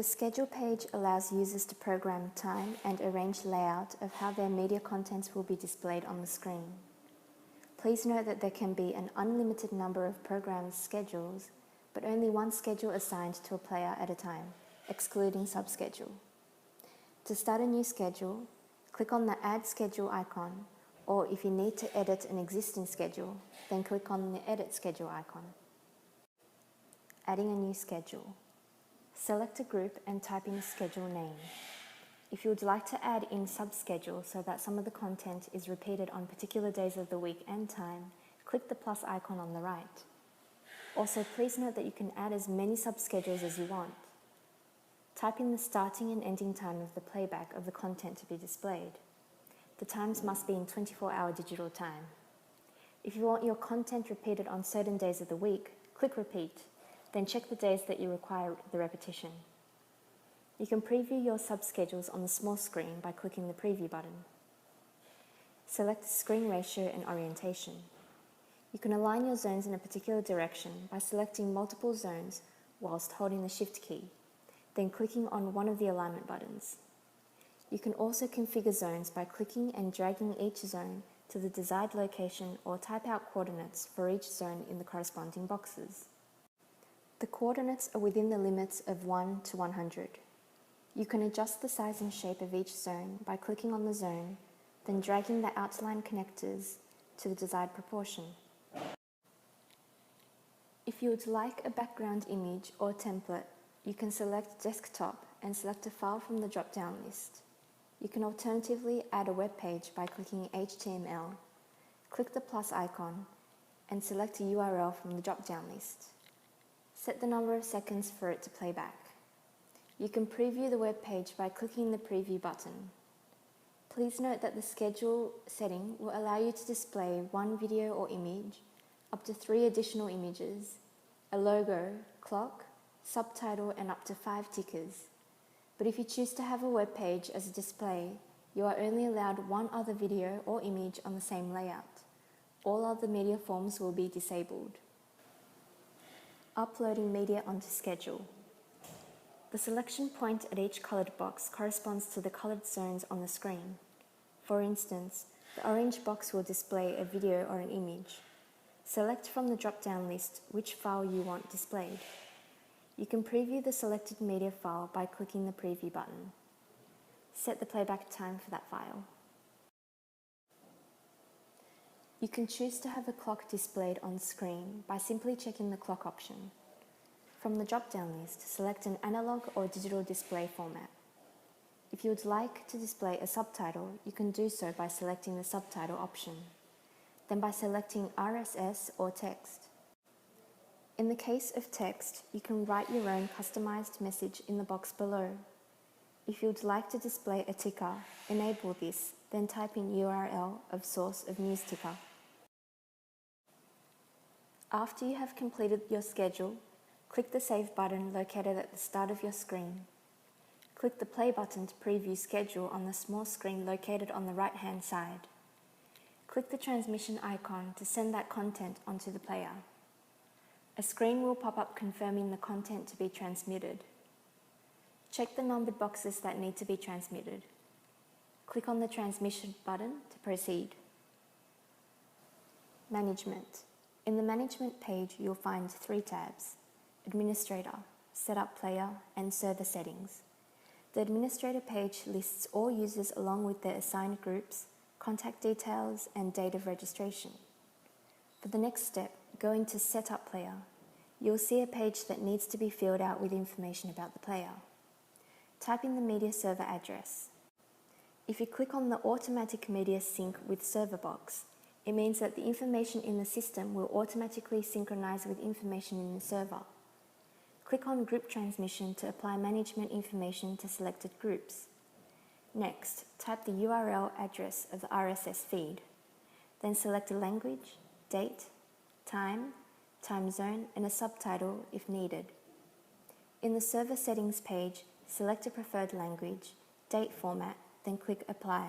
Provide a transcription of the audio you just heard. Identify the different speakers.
Speaker 1: The schedule page allows users to program time and arrange layout of how their media contents will be displayed on the screen. Please note that there can be an unlimited number of programmed schedules, but only one schedule assigned to a player at a time, excluding subschedule. To start a new schedule, click on the Add Schedule icon, or if you need to edit an existing schedule, then click on the Edit Schedule icon. Adding a new schedule. Select a group and type in a schedule name. If you would like to add in subschedules so that some of the content is repeated on particular days of the week and time, click the plus icon on the right. Also, please note that you can add as many subschedules as you want. Type in the starting and ending time of the playback of the content to be displayed. The times must be in 24-hour digital time. If you want your content repeated on certain days of the week, click Repeat. Then check the days that you require the repetition. You can preview your subschedules on the small screen by clicking the Preview button. Select screen ratio and orientation. You can align your zones in a particular direction by selecting multiple zones whilst holding the Shift key, then clicking on one of the alignment buttons. You can also configure zones by clicking and dragging each zone to the desired location or type out coordinates for each zone in the corresponding boxes. The coordinates are within the limits of 1 to 100. You can adjust the size and shape of each zone by clicking on the zone, then dragging the outline connectors to the desired proportion. If you would like a background image or template, you can select Desktop and select a file from the drop-down list. You can alternatively add a web page by clicking HTML, click the plus icon, and select a URL from the drop-down list. Set the number of seconds for it to play back. You can preview the web page by clicking the Preview button. Please note that the schedule setting will allow you to display one video or image, up to 3 additional images, a logo, clock, subtitle, and up to 5 tickers. But if you choose to have a web page as a display, you are only allowed one other video or image on the same layout. All other media forms will be disabled. Uploading media onto schedule. The selection point at each coloured box corresponds to the coloured zones on the screen. For instance, the orange box will display a video or an image. Select from the drop-down list which file you want displayed. You can preview the selected media file by clicking the Preview button. Set the playback time for that file. You can choose to have a clock displayed on screen by simply checking the clock option. From the drop-down list, select an analog or digital display format. If you would like to display a subtitle, you can do so by selecting the subtitle option, then by selecting RSS or text. In the case of text, you can write your own customized message in the box below. If you would like to display a ticker, enable this, then type in URL of source of news ticker. After you have completed your schedule, click the Save button located at the start of your screen. Click the Play button to preview schedule on the small screen located on the right-hand side. Click the transmission icon to send that content onto the player. A screen will pop up confirming the content to be transmitted. Check the numbered boxes that need to be transmitted. Click on the Transmission button to proceed. Management. In the Management page, you'll find 3 tabs: Administrator, Setup Player, and Server Settings. The Administrator page lists all users along with their assigned groups, contact details, and date of registration. For the next step, go into Setup Player. You'll see a page that needs to be filled out with information about the player. Type in the media server address. If you click on the Automatic Media Sync with Server box, it means that the information in the system will automatically synchronize with information in the server. Click on Group Transmission to apply management information to selected groups. Next, type the URL address of the RSS feed. Then select a language, date, time, time zone, and a subtitle if needed. In the Server Settings page, select a preferred language, date format, then click Apply.